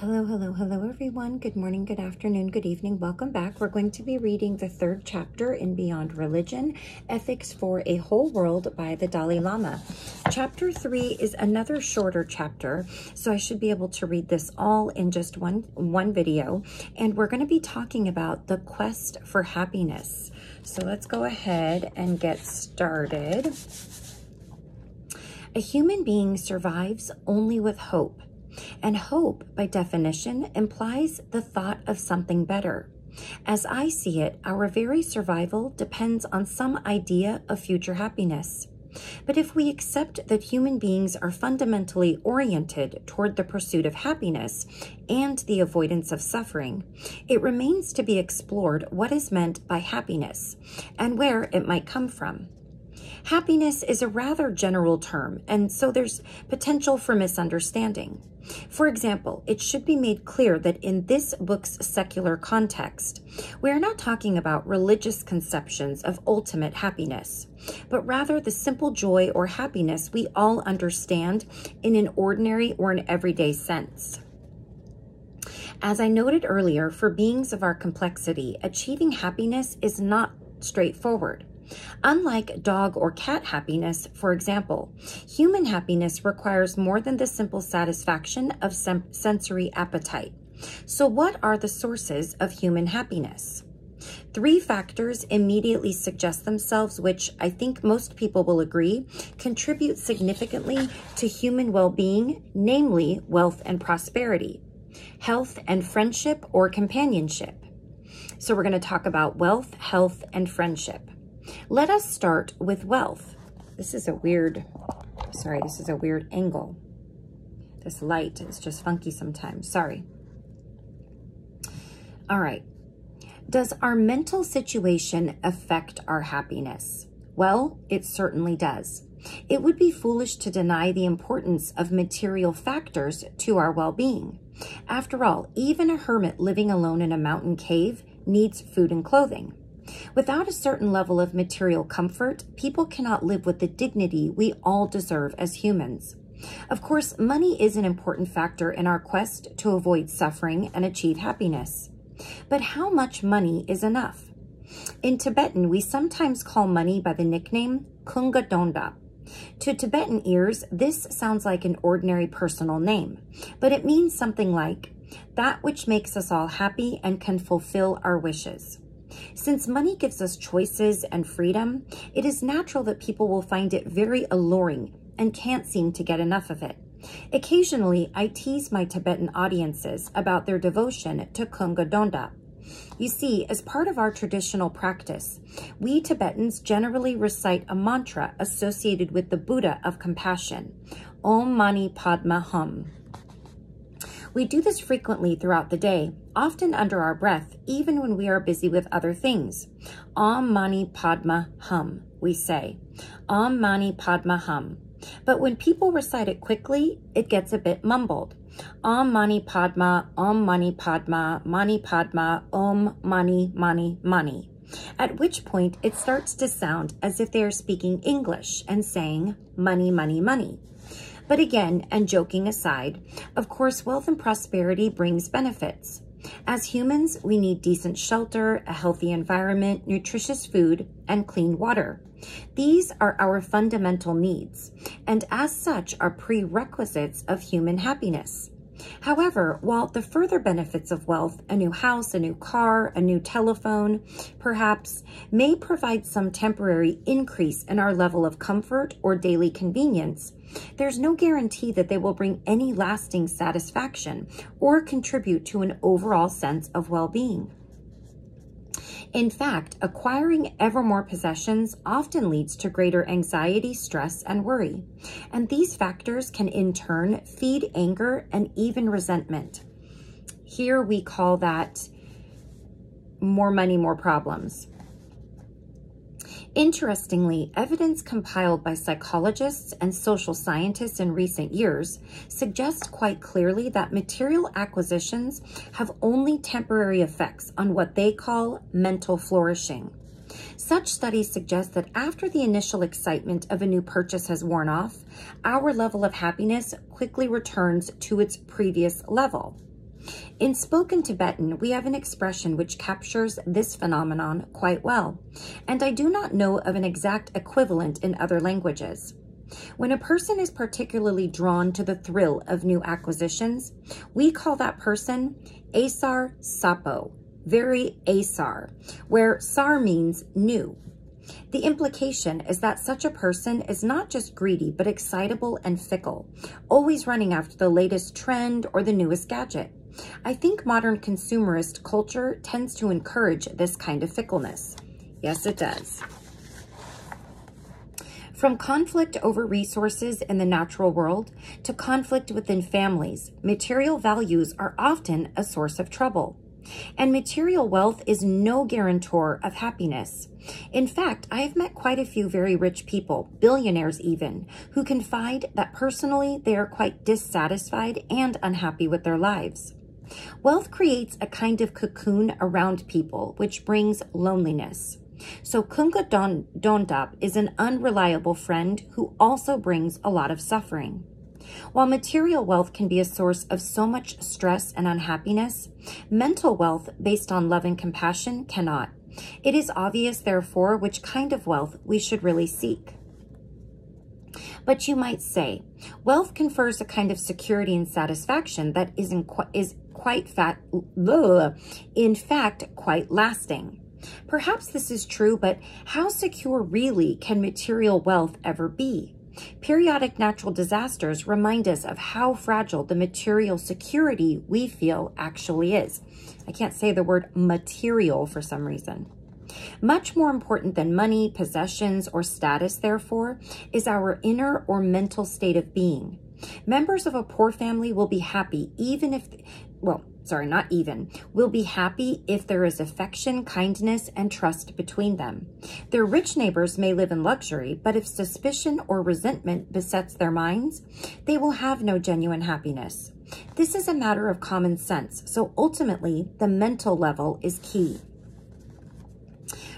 Hello, hello, hello, everyone. Good morning, good afternoon, good evening. Welcome back. We're going to be reading the third chapter in Beyond Religion, Ethics for a Whole World by the Dalai Lama. Chapter 3 is another shorter chapter, so I should be able to read this all in just one video. And we're going to be talking about the quest for happiness. So let's go ahead and get started. A human being survives only with hope. And hope, by definition, implies the thought of something better. As I see it, our very survival depends on some idea of future happiness. But if we accept that human beings are fundamentally oriented toward the pursuit of happiness and the avoidance of suffering, it remains to be explored what is meant by happiness and where it might come from. Happiness is a rather general term, and so there's potential for misunderstanding. For example, it should be made clear that in this book's secular context, we are not talking about religious conceptions of ultimate happiness, but rather the simple joy or happiness we all understand in an ordinary or an everyday sense. As I noted earlier, for beings of our complexity, achieving happiness is not straightforward. Unlike dog or cat happiness, for example, human happiness requires more than the simple satisfaction of sensory appetite. So what are the sources of human happiness? 3 factors immediately suggest themselves, which I think most people will agree, contribute significantly to human well-being, namely wealth and prosperity, health and friendship or companionship. So we're going to talk about wealth, health, and friendship. Let us start with wealth. This is a weird angle. This light is just funky sometimes. Sorry. All right. Does our mental situation affect our happiness? Well, it certainly does. It would be foolish to deny the importance of material factors to our well-being. After all, even a hermit living alone in a mountain cave needs food and clothing. Without a certain level of material comfort, people cannot live with the dignity we all deserve as humans. Of course, money is an important factor in our quest to avoid suffering and achieve happiness. But how much money is enough? In Tibetan, we sometimes call money by the nickname Kunga Donda. To Tibetan ears, this sounds like an ordinary personal name, but it means something like that which makes us all happy and can fulfill our wishes. Since money gives us choices and freedom, it is natural that people will find it very alluring and can't seem to get enough of it. Occasionally, I tease my Tibetan audiences about their devotion to Kunga Donda. You see, as part of our traditional practice, we Tibetans generally recite a mantra associated with the Buddha of compassion, Om Mani Padma Hum. We do this frequently throughout the day, often under our breath, even when we are busy with other things. Om Mani Padma Hum, we say. Om Mani Padma Hum. But when people recite it quickly, it gets a bit mumbled. Om Mani Padma, Om Mani Padma, Mani Padma, Om Mani Mani Mani. At which point it starts to sound as if they are speaking English and saying money, money, money. But again, and joking aside, of course, wealth and prosperity brings benefits. As humans, we need decent shelter, a healthy environment, nutritious food, and clean water. These are our fundamental needs, and as such are prerequisites of human happiness. However, while the further benefits of wealth, a new house, a new car, a new telephone, perhaps, may provide some temporary increase in our level of comfort or daily convenience, there's no guarantee that they will bring any lasting satisfaction or contribute to an overall sense of well-being. In fact, acquiring ever more possessions often leads to greater anxiety, stress, and worry. And these factors can in turn feed anger and even resentment. Here we call that more money, more problems. Interestingly, evidence compiled by psychologists and social scientists in recent years suggests quite clearly that material acquisitions have only temporary effects on what they call mental flourishing. Such studies suggest that after the initial excitement of a new purchase has worn off, our level of happiness quickly returns to its previous level. In spoken Tibetan, we have an expression which captures this phenomenon quite well, and I do not know of an exact equivalent in other languages. When a person is particularly drawn to the thrill of new acquisitions, we call that person asar sapo, very asar, where sar means new. The implication is that such a person is not just greedy, but excitable and fickle, always running after the latest trend or the newest gadget. I think modern consumerist culture tends to encourage this kind of fickleness. Yes, it does. From conflict over resources in the natural world to conflict within families, material values are often a source of trouble. And material wealth is no guarantor of happiness. In fact, I have met quite a few very rich people, billionaires even, who confide that personally they are quite dissatisfied and unhappy with their lives. Wealth creates a kind of cocoon around people, which brings loneliness. So Kunga Dondap is an unreliable friend who also brings a lot of suffering. While material wealth can be a source of so much stress and unhappiness, mental wealth based on love and compassion cannot. It is obvious, therefore, which kind of wealth we should really seek. But you might say, wealth confers a kind of security and satisfaction that in fact quite lasting. Perhaps this is true, but how secure really can material wealth ever be? Periodic natural disasters remind us of how fragile the material security we feel actually is. I can't say the word material for some reason. Much more important than money, possessions, or status, therefore, is our inner or mental state of being. Members of a poor family will be happy will be happy if there is affection, kindness, and trust between them. Their rich neighbors may live in luxury, but if suspicion or resentment besets their minds, they will have no genuine happiness. This is a matter of common sense, so ultimately, the mental level is key.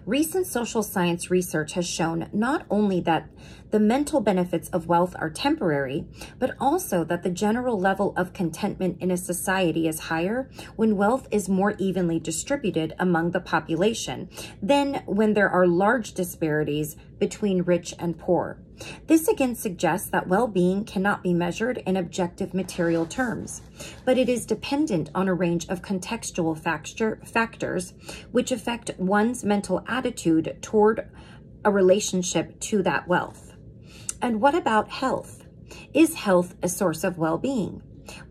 Recent social science research has shown not only that the mental benefits of wealth are temporary, but also that the general level of contentment in a society is higher when wealth is more evenly distributed among the population than when there are large disparities between rich and poor. This again suggests that well-being cannot be measured in objective material terms, but it is dependent on a range of contextual factors which affect one's mental attitude toward a relationship to that wealth. And what about health? Is health a source of well-being?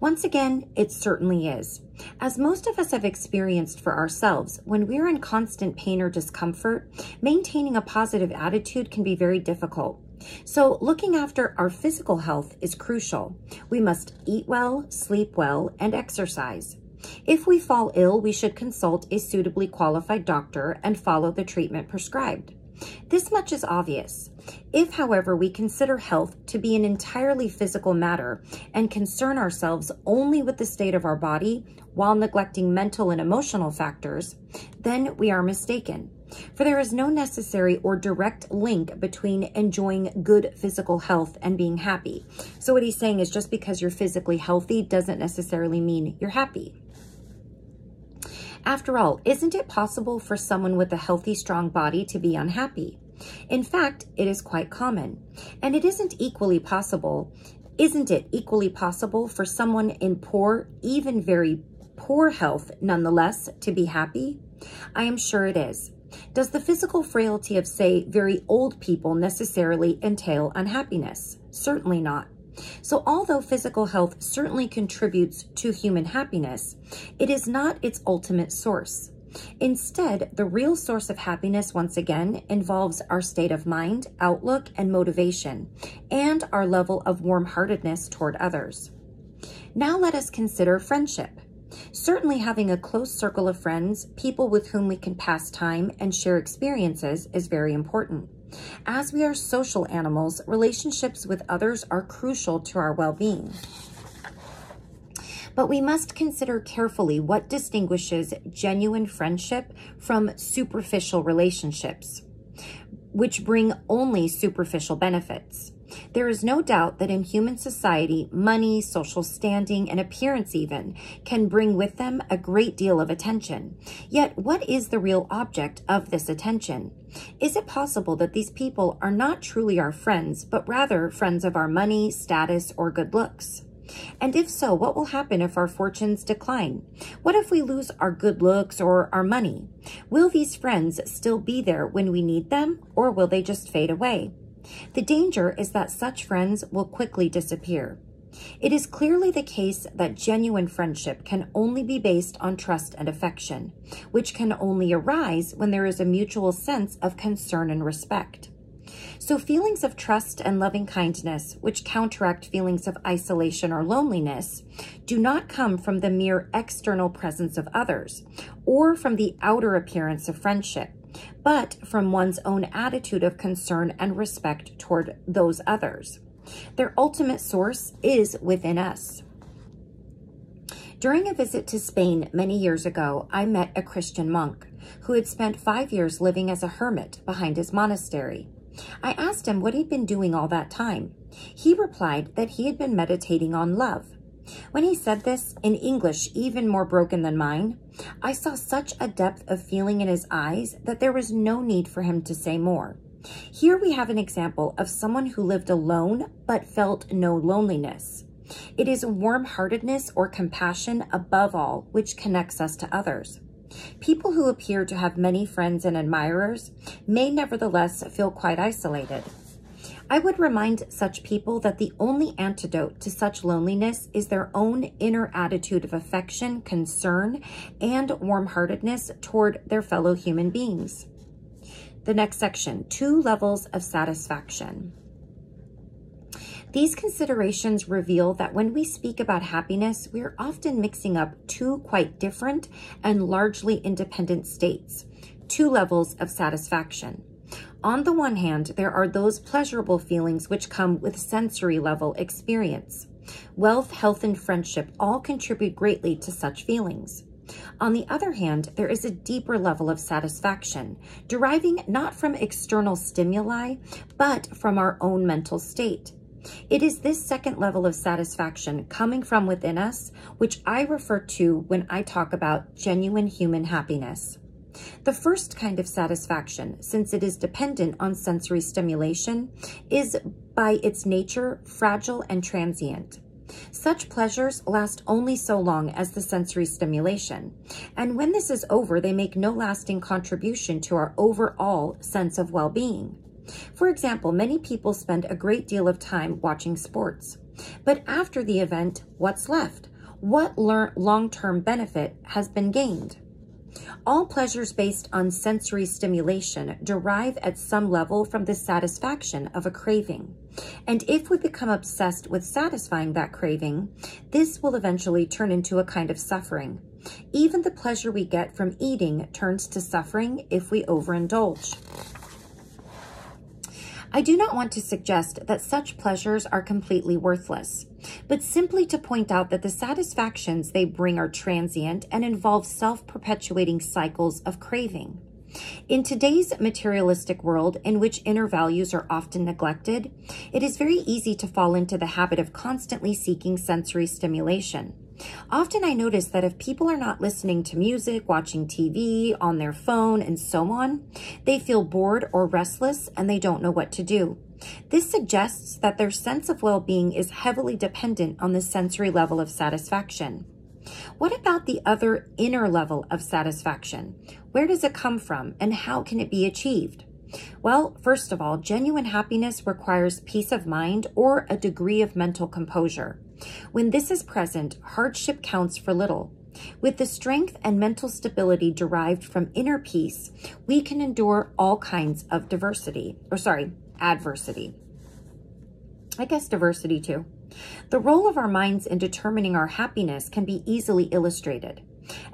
Once again, it certainly is. As most of us have experienced for ourselves, when we're in constant pain or discomfort, maintaining a positive attitude can be very difficult. So looking after our physical health is crucial. We must eat well, sleep well, and exercise. If we fall ill, we should consult a suitably qualified doctor and follow the treatment prescribed. This much is obvious. If, however, we consider health to be an entirely physical matter and concern ourselves only with the state of our body while neglecting mental and emotional factors, then we are mistaken. For there is no necessary or direct link between enjoying good physical health and being happy. So what he's saying is just because you're physically healthy doesn't necessarily mean you're happy. After all, isn't it possible for someone with a healthy, strong body to be unhappy? In fact, it is quite common. And isn't it equally possible for someone in poor, even very poor health nonetheless to be happy? I am sure it is. Does the physical frailty of, say, very old people necessarily entail unhappiness? Certainly not. So although physical health certainly contributes to human happiness, it is not its ultimate source. Instead, the real source of happiness, once again, involves our state of mind, outlook, and motivation, and our level of warm-heartedness toward others. Now let us consider friendship. Certainly having a close circle of friends, people with whom we can pass time and share experiences, is very important. As we are social animals, relationships with others are crucial to our well-being. But we must consider carefully what distinguishes genuine friendship from superficial relationships, which bring only superficial benefits. There is no doubt that in human society, money, social standing, and appearance even can bring with them a great deal of attention. Yet, what is the real object of this attention? Is it possible that these people are not truly our friends, but rather friends of our money, status, or good looks? And if so, what will happen if our fortunes decline? What if we lose our good looks or our money? Will these friends still be there when we need them, or will they just fade away? The danger is that such friends will quickly disappear. It is clearly the case that genuine friendship can only be based on trust and affection, which can only arise when there is a mutual sense of concern and respect. So feelings of trust and loving kindness, which counteract feelings of isolation or loneliness, do not come from the mere external presence of others or from the outer appearance of friendship, but from one's own attitude of concern and respect toward those others. Their ultimate source is within us. During a visit to Spain many years ago, I met a Christian monk who had spent 5 years living as a hermit behind his monastery. I asked him what he'd been doing all that time. He replied that he had been meditating on love. When he said this, in English even more broken than mine, I saw such a depth of feeling in his eyes that there was no need for him to say more. Here we have an example of someone who lived alone but felt no loneliness. It is warm-heartedness or compassion above all which connects us to others. People who appear to have many friends and admirers may nevertheless feel quite isolated. I would remind such people that the only antidote to such loneliness is their own inner attitude of affection, concern, and warm-heartedness toward their fellow human beings. The next section, 2 levels of satisfaction. These considerations reveal that when we speak about happiness, we are often mixing up 2 quite different and largely independent states, 2 levels of satisfaction. On the one hand, there are those pleasurable feelings which come with sensory level experience. Wealth, health, and friendship all contribute greatly to such feelings. On the other hand, there is a deeper level of satisfaction, deriving not from external stimuli, but from our own mental state. It is this second level of satisfaction coming from within us, which I refer to when I talk about genuine human happiness. The first kind of satisfaction, since it is dependent on sensory stimulation, is by its nature fragile and transient. Such pleasures last only so long as the sensory stimulation, and when this is over, they make no lasting contribution to our overall sense of well-being. For example, many people spend a great deal of time watching sports, but after the event, what's left? What long-term benefit has been gained? All pleasures based on sensory stimulation derive at some level from the satisfaction of a craving. And if we become obsessed with satisfying that craving, this will eventually turn into a kind of suffering. Even the pleasure we get from eating turns to suffering if we overindulge. I do not want to suggest that such pleasures are completely worthless, but simply to point out that the satisfactions they bring are transient and involve self-perpetuating cycles of craving. In today's materialistic world, in which inner values are often neglected, it is very easy to fall into the habit of constantly seeking sensory stimulation. Often I notice that if people are not listening to music, watching TV, on their phone, and so on, they feel bored or restless and they don't know what to do. This suggests that their sense of well-being is heavily dependent on the sensory level of satisfaction. What about the other inner level of satisfaction? Where does it come from and how can it be achieved? Well, first of all, genuine happiness requires peace of mind or a degree of mental composure. When this is present, hardship counts for little. With the strength and mental stability derived from inner peace, we can endure all kinds of adversity. I guess diversity too. The role of our minds in determining our happiness can be easily illustrated.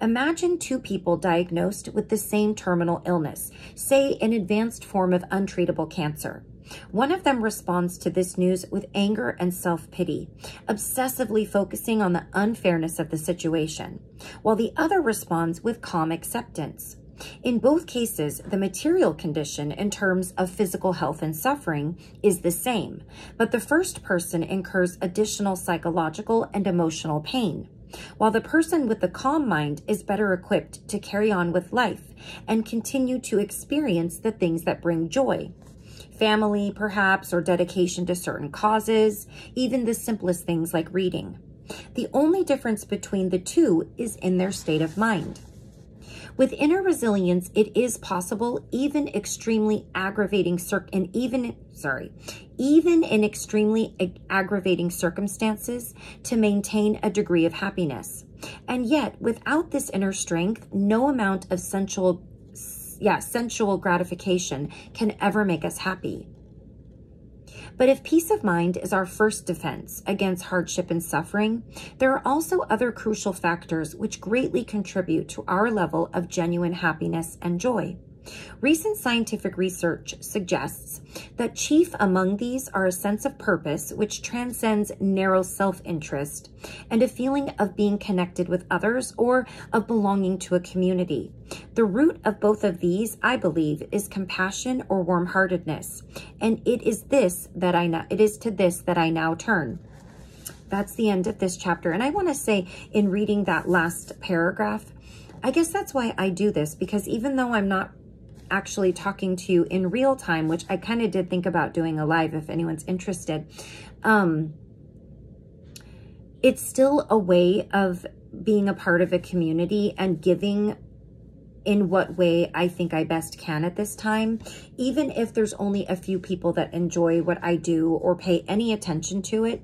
Imagine 2 people diagnosed with the same terminal illness, say an advanced form of untreatable cancer. One of them responds to this news with anger and self-pity, obsessively focusing on the unfairness of the situation, while the other responds with calm acceptance. In both cases, the material condition in terms of physical health and suffering is the same, but the first person incurs additional psychological and emotional pain, while the person with the calm mind is better equipped to carry on with life and continue to experience the things that bring joy. Family, perhaps, or dedication to certain causes, even the simplest things like reading. The only difference between the two is in their state of mind. With inner resilience, it is possible, even in extremely aggravating circumstances, to maintain a degree of happiness. And yet, without this inner strength, no amount of sensual gratification can ever make us happy. But if peace of mind is our first defense against hardship and suffering, there are also other crucial factors which greatly contribute to our level of genuine happiness and joy. Recent scientific research suggests that chief among these are a sense of purpose which transcends narrow self-interest and a feeling of being connected with others or of belonging to a community. The root of both of these, I believe, is compassion or warm-heartedness, and it is to this that I now turn. That's the end of this chapter. And I want to say, in reading that last paragraph, I guess that's why I do this, because even though I'm not actually talking to you in real time, which I kind of did think about doing a live if anyone's interested, it's still a way of being a part of a community and giving in what way I think I best can at this time. Even if there's only a few people that enjoy what I do or pay any attention to it,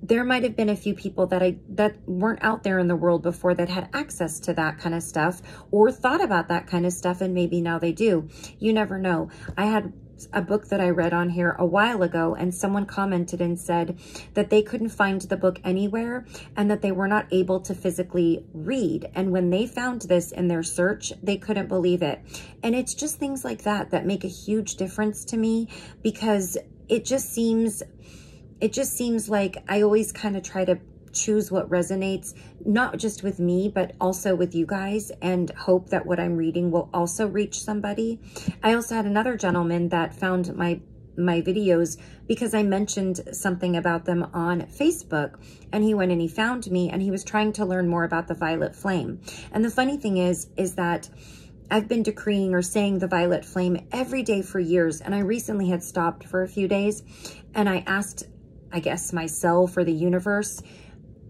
there might have been a few people that weren't out there in the world before that had access to that kind of stuff or thought about that kind of stuff, and maybe now they do. You never know. I had a book that I read on here a while ago, and someone commented and said that they couldn't find the book anywhere and that they were not able to physically read. And when they found this in their search, they couldn't believe it. And it's just things like that that make a huge difference to me, because it just seems like I always kind of try to choose what resonates, not just with me, but also with you guys, and hope that what I'm reading will also reach somebody. I also had another gentleman that found my videos because I mentioned something about them on Facebook, and he went and he found me, and he was trying to learn more about the violet flame. And the funny thing is that I've been decreeing or saying the violet flame every day for years, and I recently had stopped for a few days, and I asked, I guess, myself or the universe,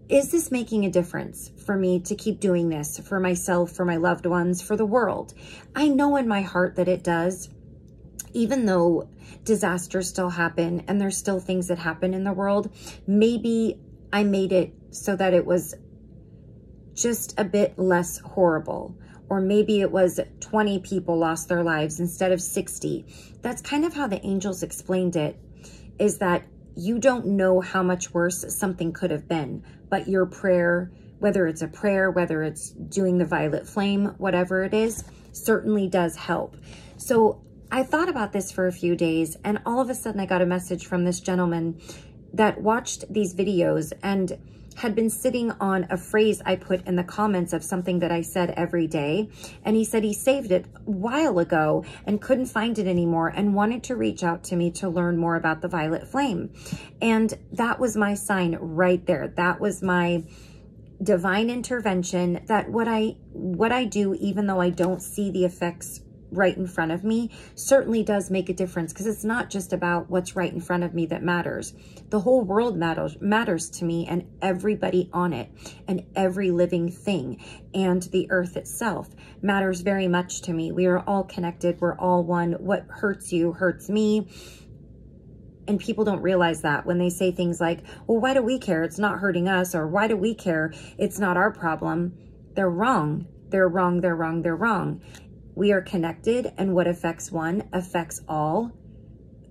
is this making a difference for me to keep doing this for myself, for my loved ones, for the world? I know in my heart that it does, even though disasters still happen and there's still things that happen in the world. Maybe I made it so that it was just a bit less horrible, or maybe it was 20 people lost their lives instead of 60. That's kind of how the angels explained it, is that you don't know how much worse something could have been, but your prayer, whether it's a prayer, whether it's doing the violet flame, whatever it is, certainly does help. So I thought about this for a few days, and all of a sudden I got a message from this gentleman that watched these videos and had been sitting on a phrase I put in the comments of something that I said every day. And he said he saved it a while ago and couldn't find it anymore and wanted to reach out to me to learn more about the violet flame. And that was my sign right there. That was my divine intervention, that what I do, even though I don't see the effects right in front of me, certainly does make a difference, because it's not just about what's right in front of me that matters. The whole world matters to me, and everybody on it, and every living thing, and the earth itself matters very much to me. We are all connected. We're all one. What hurts you hurts me. And people don't realize that when they say things like, well, why do we care? It's not hurting us. Or why do we care? It's not our problem. They're wrong. They're wrong. They're wrong. They're wrong. We are connected, and what affects one affects all,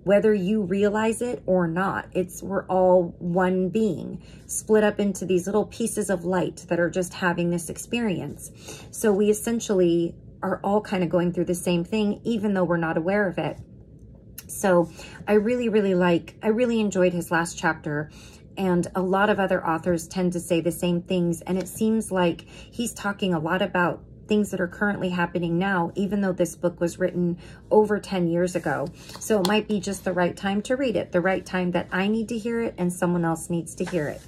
whether you realize it or not. We're all one being, split up into these little pieces of light that are just having this experience. So we essentially are all kind of going through the same thing, even though we're not aware of it. So I really enjoyed his last chapter. And a lot of other authors tend to say the same things. And it seems like he's talking a lot about things that are currently happening now, even though this book was written over 10 years ago. So it might be just the right time to read it, the right time that I need to hear it and someone else needs to hear it.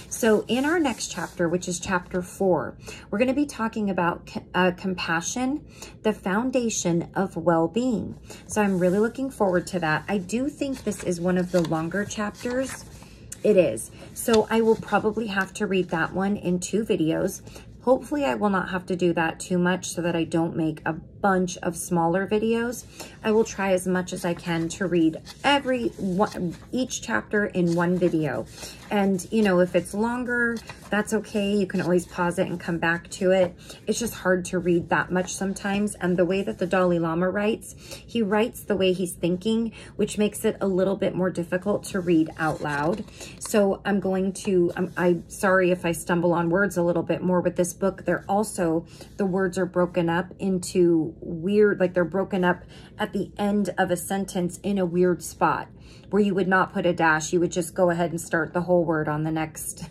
So in our next chapter, which is chapter 4, we're going to be talking about compassion, the foundation of well-being. So I'm really looking forward to that. I do think this is one of the longer chapters. It is. So I will probably have to read that one in 2 videos. Hopefully I will not have to do that too much so that I don't make a bunch of smaller videos. I will try as much as I can to read each chapter in one video. And, you know, if it's longer, that's okay. You can always pause it and come back to it. It's just hard to read that much sometimes. And the way that the Dalai Lama writes, he writes the way he's thinking, which makes it a little bit more difficult to read out loud. So I'm sorry if I stumble on words a little bit more with this book. The words are broken up into weird, like they're broken up at the end of a sentence in a weird spot where you would not put a dash. You would just go ahead and start the whole word on the next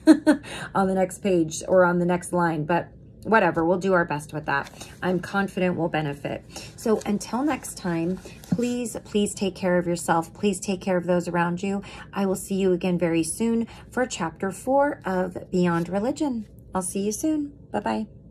on the next page or on the next line. But whatever, we'll do our best with that. I'm confident we'll benefit. So until next time, please take care of yourself. Please take care of those around you. I will see you again very soon for chapter 4 of Beyond Religion. I'll see you soon. Bye-bye.